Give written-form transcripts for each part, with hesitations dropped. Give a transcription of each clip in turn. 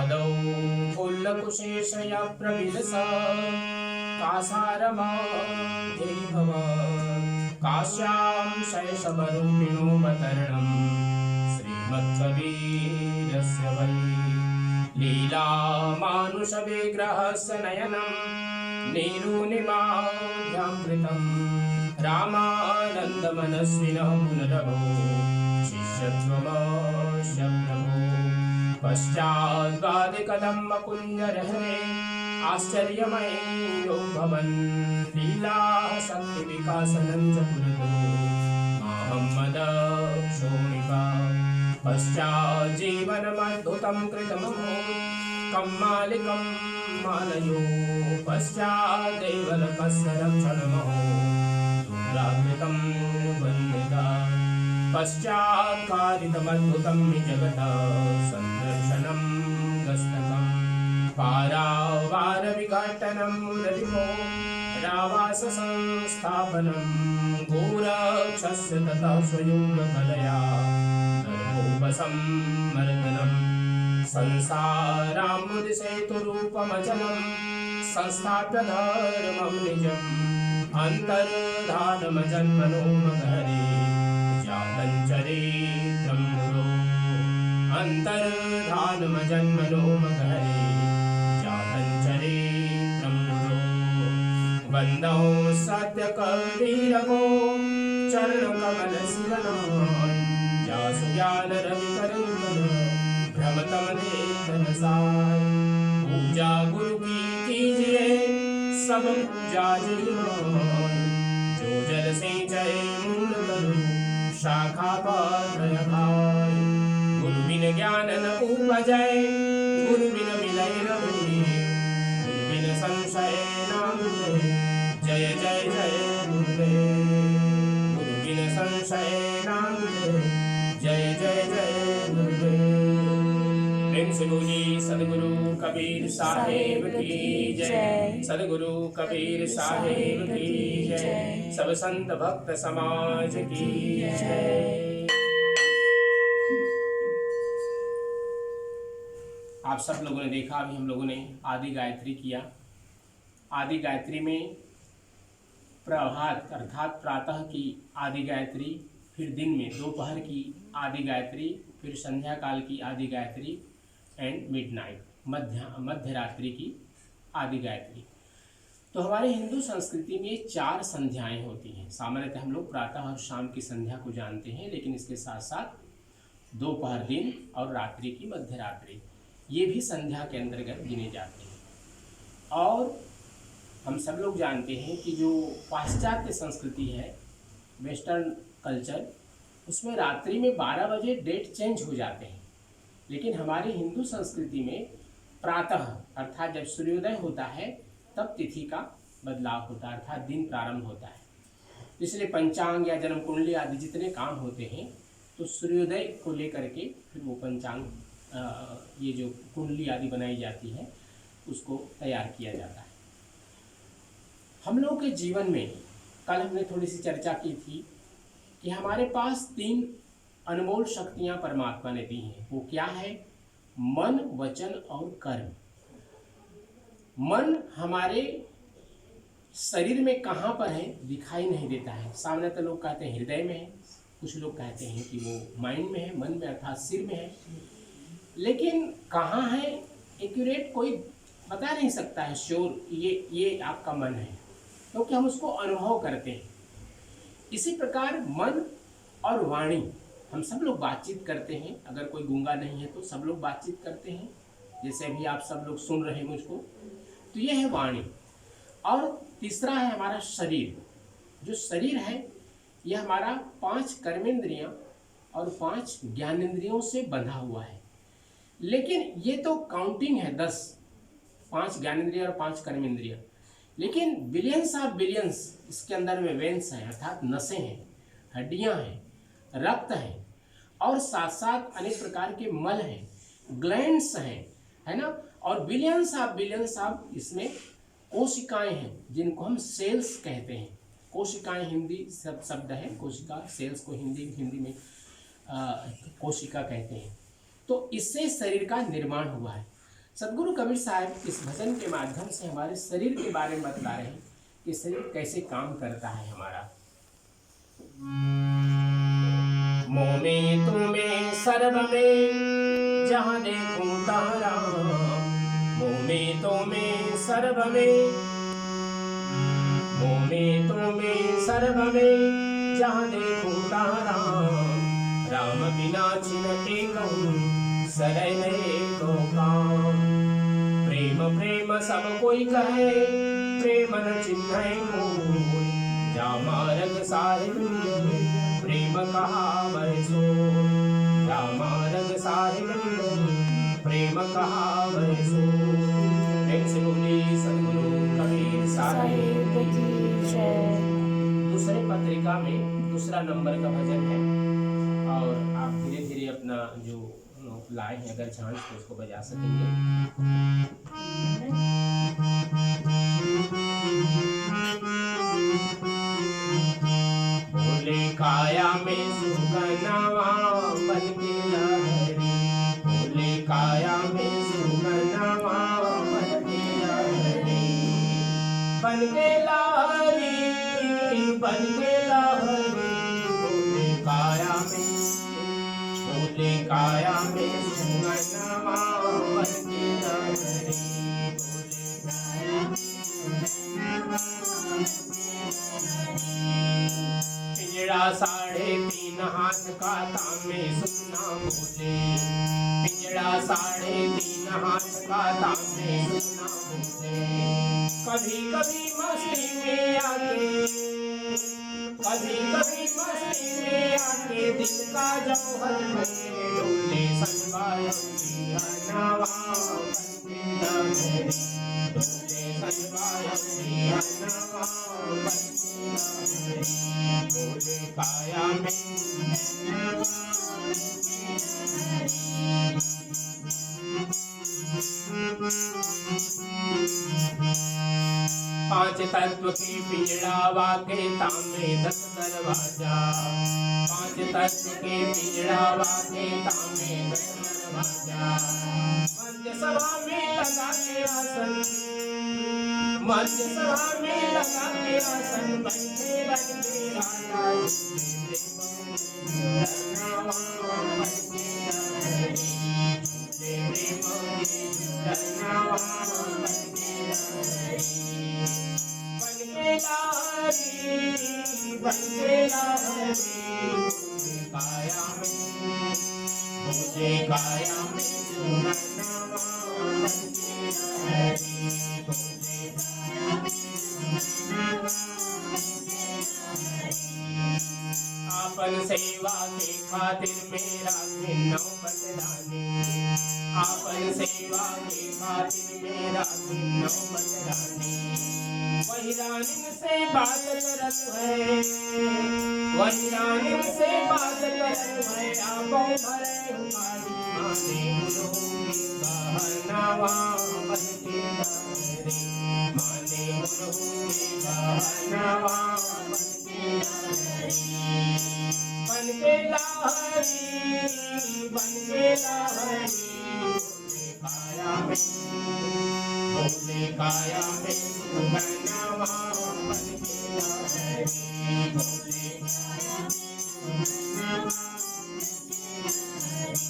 आदौ फुल्लकुशेशया प्रविलसा कासारमाधेभव काश्यां शैशवरूपिणोऽवतरणं श्रीमत्कबीरस्य वै लीलामानुषविग्रहस्य नयनं नीरुनिमाभ्यामृतं रामानन्दमनस्विनः पुनरभो शिष्यत्वमस्य प्रभो पश्चाद्वादिकदम्बकुञ्जरहरे आश्चर्यमयो भवन् लीलाः शक्तिविकासनं च पुरतो माहम्मदक्षोणिका पश्चाज्जीवनमद्भुतं कृतमहो कम्मालिकं मालयो पश्चादेवलकस्य रक्षणमहो दुराकृतं वन्दिता पश्चात्कारितमद्भुतं हि जगतः सन्दर्शनं गस्तकम् पारावारविघटनं मुररिपो रावाससंस्थापनं घोरक्षस्य ततः स्वयोगकलया नरकोपसंमर्दनं संसारामुदिसेतुरूपमचलं संस्थाप्य धर्मं निजम् अन्तर्धानमजन्मनोमघरे जातञ्चरित्रं गुरो अन्तर्धानमजन्मनोमघरे जातञ्चरित्रं गुरो वन्दौ सत्यकबीरगो चरणकमलशिरनान् जासु ज्ञानरविकरयुगल भ्रमतमदेतनसाय पूजा गुरु की कीजिए सब पूजा जीवन जो जल सिंचय मूल करो शाखा पत्र खाय गुरु बिन ज्ञान न उपजय गुरु बिन मिलय रवि गुरु बिन संशय न मिले जय जय जय गुरुदेव गुरु बिन संशय न मिले जय जय जय गुरुदेव। प्रेम से बोलिए सदगुरु कबीर साहेब की जय, सदगुरु कबीर साहेब की जय, सब संत भक्त समाज की जय। आप सब लोगों ने देखा, अभी हम लोगों ने आदि गायत्री किया। आदि गायत्री में प्रभात अर्थात प्रातः की आदि गायत्री, फिर दिन में दोपहर की आदि गायत्री, फिर संध्या काल की आदि गायत्री एंड मिडनाइट मध्य रात्रि की आदि गायत्री। तो हमारे हिंदू संस्कृति में 4 संध्याएं होती हैं। सामान्यतः हम लोग प्रातः और शाम की संध्या को जानते हैं, लेकिन इसके साथ साथ दोपहर, दिन और रात्रि की मध्य रात्रि ये भी संध्या के अंतर्गत गिने जाते हैं। और हम सब लोग जानते हैं कि जो पाश्चात्य संस्कृति है, वेस्टर्न कल्चर, उसमें रात्रि में 12 बजे डेट चेंज हो जाते हैं, लेकिन हमारी हिंदू संस्कृति में प्रातः अर्थात जब सूर्योदय होता है तब तिथि का बदलाव होता है, अर्थात दिन प्रारंभ होता है। इसलिए पंचांग या जन्म कुंडली आदि जितने काम होते हैं तो सूर्योदय को लेकर के फिर वो पंचांग ये जो कुंडली आदि बनाई जाती है उसको तैयार किया जाता है। हम लोगों के जीवन में कल हमने थोड़ी सी चर्चा की थी कि हमारे पास 3 अनमोल शक्तियां परमात्मा ने दी हैं। वो क्या है? मन, वचन और कर्म। मन हमारे शरीर में कहाँ पर है दिखाई नहीं देता है। सामान्यतः लोग कहते हैं हृदय में है, कुछ लोग कहते हैं कि वो माइंड में है, मन में अर्थात सिर में है, लेकिन कहाँ है एक्यूरेट कोई बता नहीं सकता है श्योर ये आपका मन है, क्योंकि हम उसको अनुभव करते हैं। इसी प्रकार मन और वाणी, हम सब लोग बातचीत करते हैं। अगर कोई गूंगा नहीं है तो सब लोग बातचीत करते हैं, जैसे अभी आप सब लोग सुन रहे हैं मुझको, तो ये है वाणी। और तीसरा है हमारा शरीर। जो शरीर है यह हमारा 5 कर्मेंद्रियां और 5 ज्ञानेंद्रियों से बंधा हुआ है, लेकिन ये तो काउंटिंग है 10, 5 ज्ञानेंद्रिय और 5 कर्मेंद्रिय, लेकिन बिलियंस ऑफ बिलियंस इसके अंदर में वेन्स हैं अर्थात नसें हैं, हड्डियां हैं, रक्त है और साथ साथ अनेक प्रकार के मल हैं, ग्लैंड्स हैं, है ना, और बिलियंस ऑफ इसमें कोशिकाएं हैं जिनको हम सेल्स कहते हैं। कोशिकाएं हिंदी शब्द है, कोशिका, सेल्स को हिंदी में कोशिका कहते हैं। तो इससे शरीर का निर्माण हुआ है। सदगुरु कबीर साहब इस भजन के माध्यम से हमारे शरीर के बारे में बता रहे हैं कि शरीर कैसे काम करता है हमारा। मोह में तुम्हें सर्व में जहाँ देखूं तारा, मोह में तुम्हें सर्व में, मोह में तुम्हें सर्व में जहाँ देखूं तारा, राम बिना छिनके कहूँ सरय को काम। प्रेम प्रेम सब कोई कहे, प्रेम न चिन्ह मोह, जा मार्ग साहिब प्रेम कहावै सो, जा मार्ग साहिब प्रेम कहावै सो। सद्गुरु कबीर साहिब की जय। दूसरे पत्रिका में दूसरा नंबर का भजन है और आप धीरे धीरे अपना जो लाए हैं अगर चांस तो उसको बजा सकेंगे। भोले काया में सुगनवा बन के लहरी, भोले काया में सुगनवा बन के लहरी, बन के लहरी, बन के लहरी, भोले काया में, भोले काया में सुगनवा बन के लहरी, भोले काया में सुगनवा बन के लहरी। पिंजड़ा 3.5 हाथ का तामे सुनना बोले, पिंजड़ा 3.5 हाथ का तामे सुनना बोले। कभी कभी मस्ती में आके, कभी कभी मस्ती में आके दिल का जौहर डोले, सनवाया नवा बन के लहरी, डोले सनवाया नवा बन के लहरी, भोले काया में। पांच तत्व की पिंजड़ा वाके तामे 10 दरवाजा, पांच तत्व के पिंजड़ा वाके तामे 10 दरवाजा। मध्य सभा में लगा के आसन, मध्य सभा में लगा के आसन, बनके बनके राजा काया में, भोले काया में सुगनवा बन के लहरी, भोले काया में सुगनवा बन के लहरी। आपन सेवा के खातिर मेरा नौबत रानी, आपन सेवा के खातिर मेरा नौबत रानी। वही रानी से बात करत है, वही रानी से बात करत है, आपो भरे हमारी माने मुनों कहनावा बन के लहरी, माने मुनों कहनावा बन के लहरी, बन के लहरी, बन के लहरी, भोले काया में, भोले काया में सुगनवा बन के लहरी, भोले काया में सुगनवा बन के लहरी।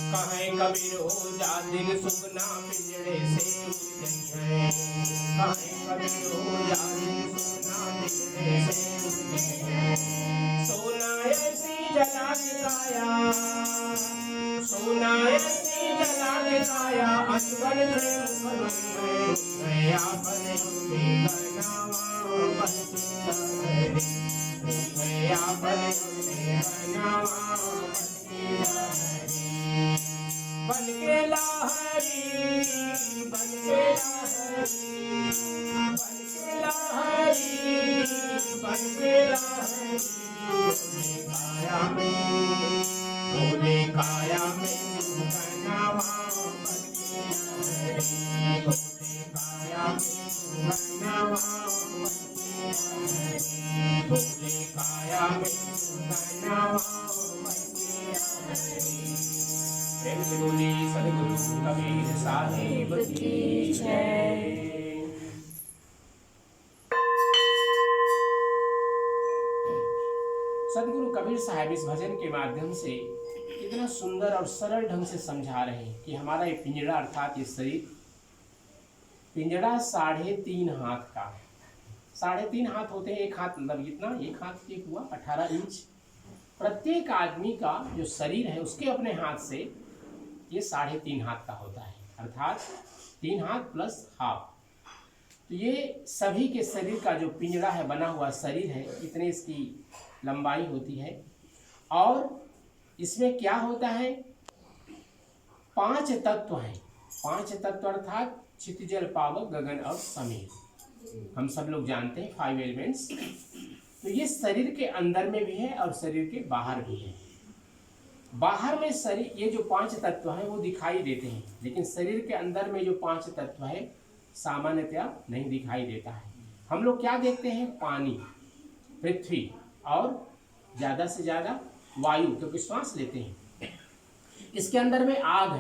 कहे कबीर हो जा दिन सुगना पिंजड़े से उड़ गई है, कहे कबीर हो जा दिन सुगना पिंजड़े से उड़ गई है। सोना ऐसी जला के काया, सोना ऐसी जला के काया, असवर मैं आपने गनावा बन के लहरी, मैं आपने गनावा बन के लहरी, बन के लहरी, बन के लहरी, बन के लहरी, भोले काया में, भोले काया में सुगनवा बन के लहरी, भोले काया में सुगनवा बन के लहरी, भोले काया में सुगनवा बन के लहरी। सद्गुरु कबीर साहिब की जय। सदगुरु कबीर साहब इस भजन के माध्यम से कितना सुंदर और सरल ढंग से समझा रहे हैं कि हमारा ये पिंजड़ा अर्थात ये शरीर, पिंजड़ा 3.5 हाथ का, 3.5 हाथ होते हैं, एक हाथ मतलब इतना, एक हाथ के हुआ 18 इंच। प्रत्येक आदमी का जो शरीर है उसके अपने हाथ से ये 3.5 हाथ का होता है, अर्थात 3 हाथ प्लस हाफ। तो ये सभी के शरीर का जो पिंजड़ा है, बना हुआ शरीर है, इतने इसकी लंबाई होती है। और इसमें क्या होता है, 5 तत्व हैं। 5 तत्व अर्थात चित्त जल पावक गगन और समीर, हम सब लोग जानते हैं 5 एलिमेंट्स। तो ये शरीर के अंदर में भी है और शरीर के बाहर भी है। बाहर में शरीर, ये जो 5 तत्व हैं वो दिखाई देते हैं, लेकिन शरीर के अंदर में जो 5 तत्व है सामान्यतया नहीं दिखाई देता है। हम लोग क्या देखते हैं, पानी, पृथ्वी और ज़्यादा से ज़्यादा वायु, क्योंकि श्वास लेते हैं। इसके अंदर में आग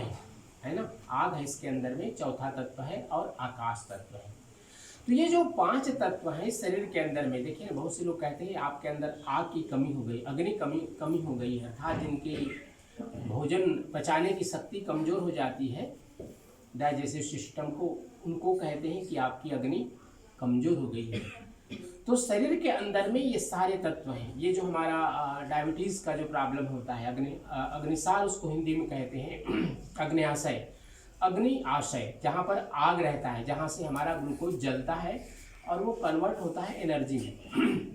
है ना, आग है इसके अंदर में, चौथा तत्व है, और आकाश तत्व है। तो ये जो 5 तत्व हैं शरीर के अंदर में, देखिए ना, बहुत से लोग कहते हैं आपके अंदर आग की कमी हो गई, अग्नि कमी हो गई है, अर्थात जिनके भोजन पचाने की शक्ति कमज़ोर हो जाती है, डाइजेस्टिव सिस्टम को, उनको कहते हैं कि आपकी अग्नि कमज़ोर हो गई है। तो शरीर के अंदर में ये सारे तत्व हैं। ये जो हमारा डायबिटीज़ का जो प्रॉब्लम होता है, अग्निसार उसको हिंदी में कहते हैं, अग्न्याशय, अग्नि आशय, जहाँ पर आग रहता है, जहाँ से हमारा ग्लूकोज जलता है और वो कन्वर्ट होता है एनर्जी में।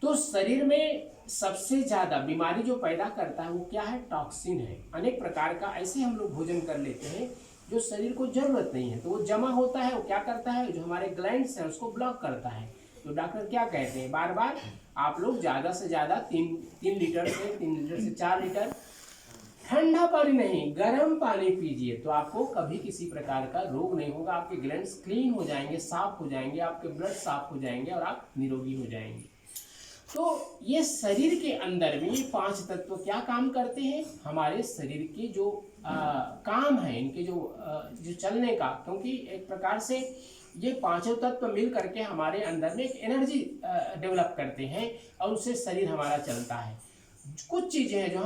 तो शरीर में सबसे ज़्यादा बीमारी जो पैदा करता है वो क्या है, टॉक्सिन है। अनेक प्रकार का ऐसे हम लोग भोजन कर लेते हैं जो शरीर को ज़रूरत नहीं है, तो वो जमा होता है, वो क्या करता है, जो हमारे ग्लैंड्स हैं उसको ब्लॉक करता है। तो डॉक्टर क्या कहते हैं, बार बार आप लोग ज़्यादा से ज़्यादा 3 लीटर से 4 लीटर ठंडा पानी नहीं, गर्म पानी पीजिए, तो आपको कभी किसी प्रकार का रोग नहीं होगा। आपके ग्लैंड्स क्लीन हो जाएंगे, साफ हो जाएंगे, आपके ब्लड साफ हो जाएंगे और आप निरोगी हो जाएंगे। तो ये शरीर के अंदर में ये 5 तत्व क्या काम करते हैं, हमारे शरीर के जो काम है, इनके जो चलने का, क्योंकि एक प्रकार से ये 5 तत्व मिल करके हमारे अंदर में एक एनर्जी डेवलप करते हैं और उससे शरीर हमारा चलता है। कुछ चीज़ें हैं जो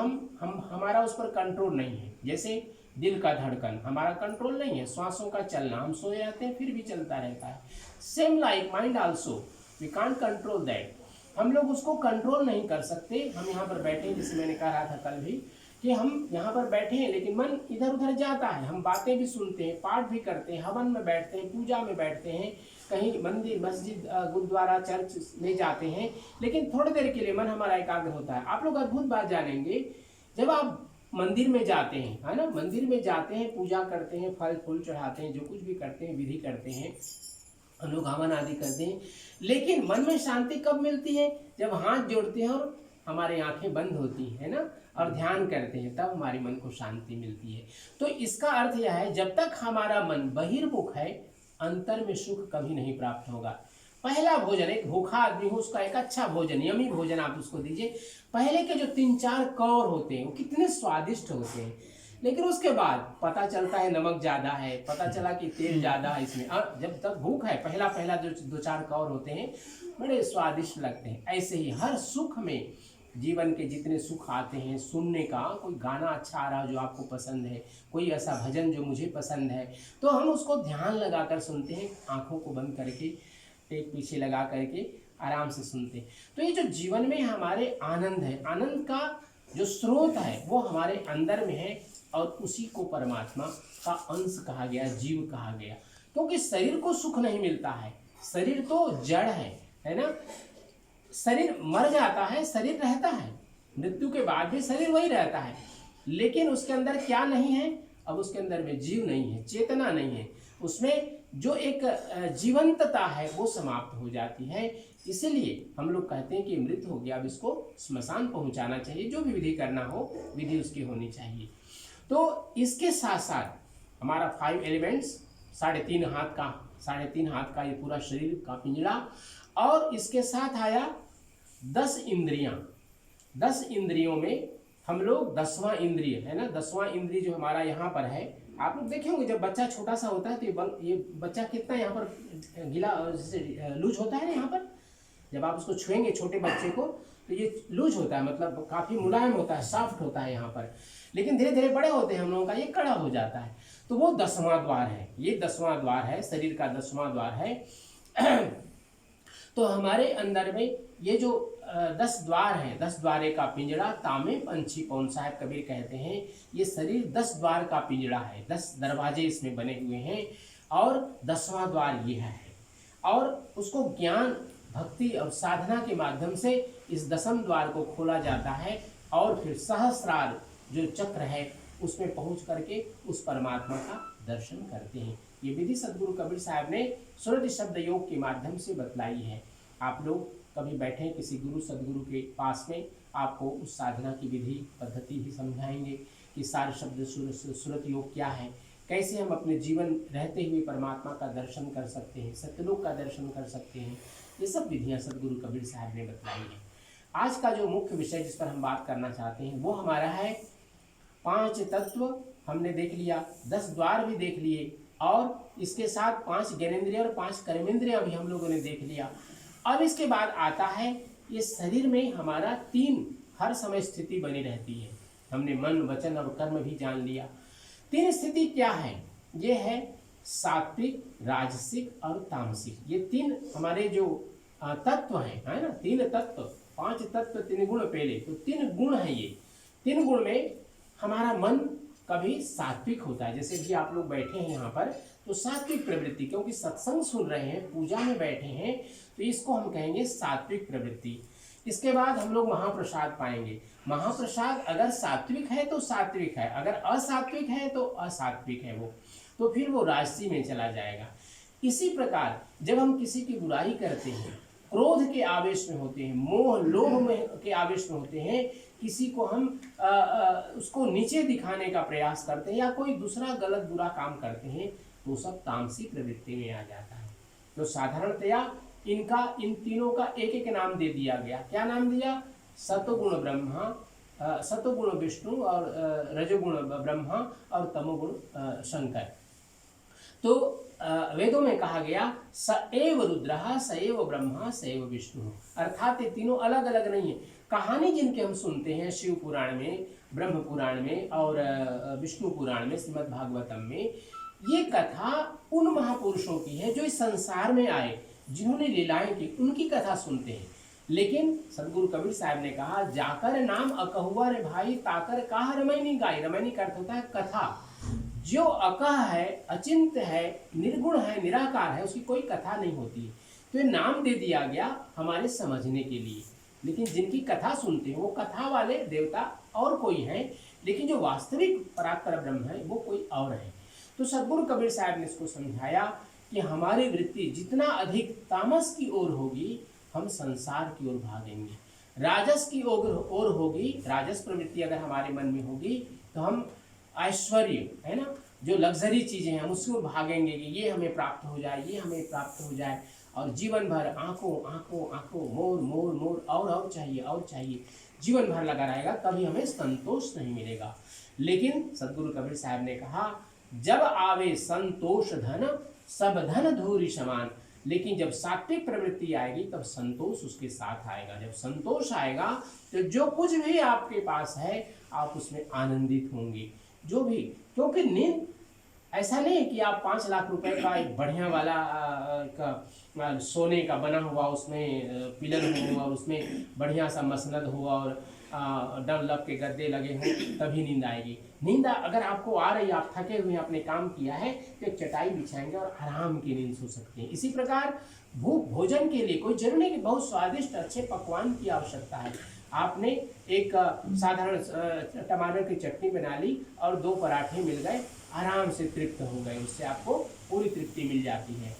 हमारा उस पर कंट्रोल नहीं है, जैसे दिल का धड़कन हमारा कंट्रोल नहीं है, श्वासों का चलना, हम सोए रहते हैं फिर भी चलता रहता है। Same like mind also, we can't control that, हम लोग उसको कंट्रोल नहीं कर सकते। हम यहाँ पर बैठे हैं, जैसे मैंने कहा था कल भी कि हम यहाँ पर बैठे हैं लेकिन मन इधर उधर जाता है। हम बातें भी सुनते हैं, पाठ भी करते हैं, हवन में बैठते हैं, पूजा में बैठते हैं, कहीं मंदिर, मस्जिद, गुरुद्वारा, चर्च में जाते हैं, लेकिन थोड़ी देर के लिए मन हमारा एकाग्र होता है। आप लोग अद्भुत बात जानेंगे, जब आप मंदिर में जाते हैं, है ना, मंदिर में जाते हैं, पूजा करते हैं, फल फूल चढ़ाते हैं, जो कुछ भी करते हैं, विधि करते हैं, हम लोग हवन आदि करते हैं, लेकिन मन में शांति कब मिलती है, जब हाथ जोड़ते हैं और हमारी आंखें बंद होती है ना, और ध्यान करते हैं, तब हमारे मन को शांति मिलती है। तो इसका अर्थ यह है, जब तक हमारा मन बहिर्मुख है, अंतर में सुख कभी नहीं प्राप्त होगा। पहला भोजन, एक भूखा आदमी हो उसका एक अच्छा भोजन, यमी भोजन आप उसको दीजिए। पहले के जो 3-4 कौर होते हैं वो कितने स्वादिष्ट होते हैं, लेकिन उसके बाद पता चलता है नमक ज़्यादा है, पता चला कि तेल ज़्यादा है इसमें। जब तक भूख है, पहला जो 2-4 कौर होते हैं बड़े स्वादिष्ट लगते हैं। ऐसे ही हर सुख में, जीवन के जितने सुख आते हैं, सुनने का, कोई गाना अच्छा आ रहा है जो आपको पसंद है, कोई ऐसा भजन जो मुझे पसंद है, तो हम उसको ध्यान लगाकर सुनते हैं, आँखों को बंद करके, पेट पीछे लगा करके आराम से सुनते हैं। तो ये जो जीवन में हमारे आनंद है, आनंद का जो स्रोत है वो हमारे अंदर में है, और उसी को परमात्मा का अंश कहा गया, जीव कहा गया। क्योंकि शरीर को सुख नहीं मिलता है, शरीर तो जड़ है ना, शरीर मर जाता है, शरीर रहता है, मृत्यु के बाद भी शरीर वही रहता है, लेकिन उसके अंदर क्या नहीं है, अब उसके अंदर में जीव नहीं है, चेतना नहीं है, उसमें जो एक जीवंतता है वो समाप्त हो जाती है। इसीलिए हम लोग कहते हैं कि मृत हो गया, अब इसको श्मशान पहुंचाना चाहिए, जो भी विधि करना हो विधि उसकी होनी चाहिए। तो इसके साथ साथ हमारा 5 एलिमेंट्स, 3.5 हाथ का ये पूरा शरीर का पिंजड़ा, और इसके साथ आया 10 इंद्रियां। 10 इंद्रियों में हम लोग 10वां इंद्रिय है ना, 10वां इंद्रिय जो हमारा यहाँ पर है आप लोग देखे होंगे जब बच्चा छोटा सा होता है तो ये बच्चा कितना यहाँ पर गीला जैसे लूज होता है ना, यहाँ पर जब आप उसको छुएंगे छोटे बच्चे को तो ये लूज होता है, मतलब काफ़ी मुलायम होता है, सॉफ्ट होता है यहाँ पर। लेकिन धीरे धीरे बड़े होते हैं हम लोगों का ये कड़ा हो जाता है। तो वो 10वां द्वार है, ये 10वां द्वार है, शरीर का 10वां द्वार है। तो हमारे अंदर में ये जो 10 द्वार हैं, 10 द्वारे का पिंजड़ा तामे पंछी पौन, साहब कबीर कहते हैं ये शरीर 10 द्वार का पिंजड़ा है, 10 दरवाजे इसमें बने हुए हैं और 10वां द्वार ये है। और उसको ज्ञान भक्ति और साधना के माध्यम से इस 10वें द्वार को खोला जाता है और फिर सहस्रार जो चक्र है उसमें पहुंच करके उस परमात्मा का दर्शन करते हैं। ये विधि सदगुरु कबीर साहब ने सुरति शब्द योग के माध्यम से बतलाई है। आप लोग कभी बैठे किसी गुरु सदगुरु के पास में, आपको उस साधना की विधि पद्धति भी समझाएंगे कि सार शब्द सुरत योग क्या है, कैसे हम अपने जीवन रहते हुए परमात्मा का दर्शन कर सकते हैं, सत्यलोक का दर्शन कर सकते हैं। ये सब विधियाँ सदगुरु कबीर साहब ने बतलाई हैं। आज का जो मुख्य विषय जिस पर हम बात करना चाहते हैं वो हमारा है 5 तत्व। हमने देख लिया, 10 द्वार भी देख लिए और इसके साथ 5 ज्ञानेंद्रिय और 5 कर्मेंद्रिय भी हम लोगों ने देख लिया। अब इसके बाद आता है ये शरीर में हमारा 3 हर समय स्थिति बनी रहती है। हमने मन वचन और कर्म भी जान लिया। 3 स्थिति क्या है? ये है सात्विक, राजसिक और तामसिक। ये 3 हमारे जो तत्व हैं, है ना, 3 तत्व, 5 तत्व 3 गुण पहले, तो 3 गुण है ये। 3 गुण में हमारा मन कभी सात्विक होता है, जैसे भी आप लोग बैठे हैं यहाँ पर तो सात्विक प्रवृत्ति, क्योंकि सत्संग सुन रहे हैं, पूजा में बैठे हैं, तो इसको हम कहेंगे सात्विक प्रवृत्ति। इसके बाद हम लोग महाप्रसाद पाएंगे। महाप्रसाद अगर सात्विक है तो सात्विक है, अगर असात्विक है तो असात्विक है वो, तो फिर वो राजसी में चला जाएगा। इसी प्रकार जब हम किसी की बुराई करते हैं, क्रोध के आवेश में होते हैं, मोह लोभ में के आवेश में होते हैं, किसी को हम उसको नीचे दिखाने का प्रयास करते हैं या कोई दूसरा गलत बुरा काम करते हैं, तो सब तामसिक प्रवृत्ति में आ जाता है। तो साधारणतया इन तीनों का एक एक नाम दे दिया गया। क्या नाम दिया? सतोगुण ब्रह्मा, सतोगुण विष्णु और रजोगुण ब्रह्मा और तमोगुण शंकर। तो वेदों में कहा गया स एव रुद्रः स एव ब्रह्मा स एव विष्णु, अर्थात ये तीनों अलग अलग नहीं है। कहानी जिनके हम सुनते हैं शिव पुराण में, ब्रह्म पुराण में और विष्णु पुराण में, श्रीमद् भागवतम में, ये कथा उन महापुरुषों की है जो इस संसार में आए, जिन्होंने लीलाएं की, उनकी कथा सुनते हैं। लेकिन सदगुरु कबीर साहब ने कहा जाकर नाम अकहुआ रे भाई ताकर काह रमैनी गाय। रमैनी का अर्थ होता है कथा। जो अकह है, अचिंत है, निर्गुण है, निराकार है, उसकी कोई कथा नहीं होती। तो ये नाम दे दिया गया हमारे समझने के लिए। लेकिन जिनकी कथा सुनते हैं वो कथा वाले देवता और कोई हैं, लेकिन जो वास्तविक परात्पर ब्रह्म है वो कोई और है। तो सदगुरु कबीर साहब ने इसको समझाया कि हमारी वृत्ति जितना अधिक तामस की ओर होगी, हम संसार की ओर भागेंगे। राजस की ओर होगी, राजस प्रवृत्ति अगर हमारे मन में होगी तो हम ऐश्वर्य, है ना, जो लग्जरी चीज़ें हैं उसकी ओर भागेंगे कि ये हमें प्राप्त हो जाए, ये हमें प्राप्त हो जाए, और जीवन भर आंखों आंखों आंखों मोर मोर मोर और चाहिए, जीवन भर लगा रहेगा, कभी हमें संतोष नहीं मिलेगा। लेकिन सदगुरु कबीर साहब ने कहा जब आवे संतोष धन सब धन धूरी समान। लेकिन जब सात्विक प्रवृत्ति आएगी तब संतोष उसके साथ आएगा। जब संतोष आएगा तो जो कुछ भी आपके पास है आप उसमें आनंदित होंगे। जो भी, क्योंकि नींद ऐसा नहीं है कि आप 5 लाख रुपए का एक बढ़िया वाला सोने का बना हुआ उसमें पिलर हो और उसमें बढ़िया सा मसनद हो और डनलप के गद्दे लगे हों तभी नींद आएगी। नींद अगर आपको आ रही, आप थके हुए आपने काम किया है, तो एक चटाई बिछाएंगे और आराम की नींद सो सकते हैं। इसी प्रकार भोजन के लिए कोई जरूरी नहीं कि बहुत स्वादिष्ट अच्छे पकवान की आवश्यकता है। आपने एक साधारण टमाटर की चटनी बना ली और 2 पराठे मिल गए, आराम से तृप्त हो गए, उससे आपको पूरी तृप्ति मिल जाती है।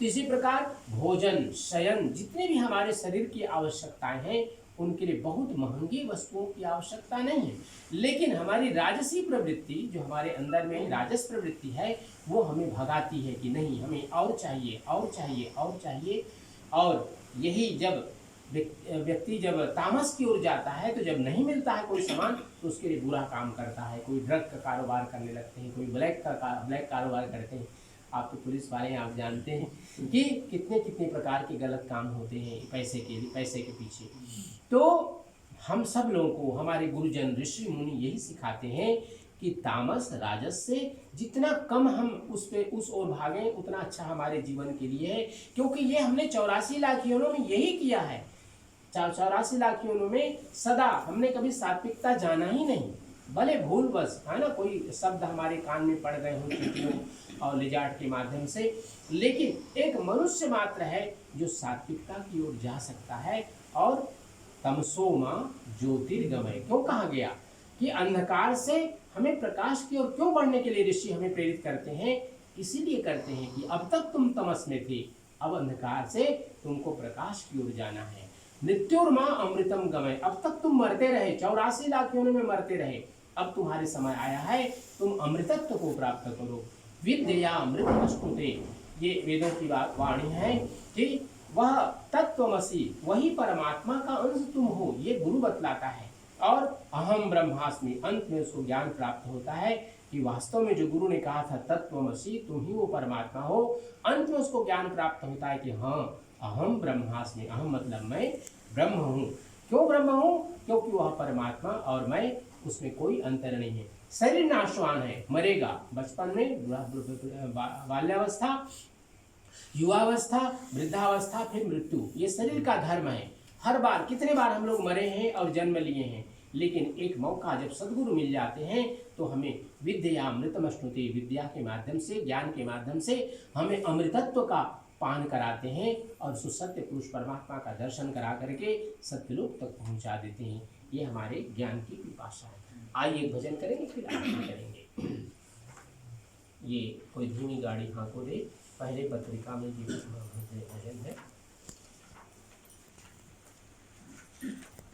तो इसी प्रकार भोजन, शयन, जितने भी हमारे शरीर की आवश्यकताएं हैं उनके लिए बहुत महंगी वस्तुओं की आवश्यकता नहीं है। लेकिन हमारी राजसी प्रवृत्ति, जो हमारे अंदर में राजस प्रवृत्ति है, वो हमें भगाती है कि नहीं, हमें और चाहिए और चाहिए और चाहिए। और यही जब व्यक्ति जब तामस की ओर जाता है तो जब नहीं मिलता है कोई सामान तो उसके लिए बुरा काम करता है। कोई ड्रग का कारोबार करने लगते हैं, कोई ब्लैक कारोबार करते हैं। आप तो पुलिस वाले हैं, आप जानते हैं कि कितने कितने प्रकार के गलत काम होते हैं पैसे के पीछे। तो हम सब लोगों को हमारे गुरुजन ऋषि मुनि यही सिखाते हैं कि तामस राजस से जितना कम हम उस ओर भागें उतना अच्छा हमारे जीवन के लिए है। क्योंकि ये हमने 84 लाख योनों में यही किया है। 84 लाख योनों में सदा हमने कभी सात्विकता जाना ही नहीं। भले भूलवश है ना, कोई शब्द हमारे कान में पड़ गए हों चींटियों और लिजार्ड के माध्यम से, लेकिन एक मनुष्य मात्र है जो सात्विकता की ओर जा सकता है। और तमसोमा ज्योतिर्गमय क्यों कहा गया कि अंधकार से हमें प्रकाश की ओर क्यों बढ़ने के लिए ऋषि हमें प्रेरित करते हैं? इसीलिए करते हैं कि अब तक तुम तमस में थे, अब अंधकार से तुमको प्रकाश की ओर जाना है। मृत्युर्मा अमृतम गमय, अब तक तुम मरते रहे, 84 लाख योनि में मरते रहे, अब तुम्हारे समय आया है तुम अमृतत्व को प्राप्त करो। विद्या अमृतमस्तुते, ये वेदों की वाणी है कि वह तत्वमसि, वही परमात्मा का अंश तुम हो, ये गुरु बतलाता है। और अहम ब्रह्मास्मि, अंत में उसको ज्ञान प्राप्त होता है कि वास्तव में जो गुरु ने कहा था तत्वमसि, तुम ही वो परमात्मा हो। अंत में उसको ज्ञान प्राप्त होता है कि हाँ अहम ब्रह्मास्मि, अहम मतलब मैं ब्रह्म हूँ। क्यों ब्रह्म हूँ? क्योंकि वह परमात्मा और मैं, उसमें कोई अंतर नहीं है। शरीर नाशवान है, मरेगा, बचपन में, बाल्यावस्था, युवावस्था, वृद्धावस्था, फिर मृत्यु, ये शरीर का धर्म है। हर बार कितने बार हम लोग मरे हैं और जन्म लिए हैं, लेकिन एक मौका जब सद्गुरु मिल जाते हैं तो हमें विद्या अमृतमश्नुते, विद्या के माध्यम से, ज्ञान के माध्यम से हमें अमृतत्व का पान कराते हैं और सुसत्य पुरुष परमात्मा का दर्शन करा करके सत्यलोक तक पहुंचा देते हैं। ये हमारे ज्ञान की पिपासा है। आइए एक भजन करेंगे, फिर आगे करेंगे। ये कोई धीमी गाड़ी हाँ को दे, पहले पत्रिका में ये भजन है।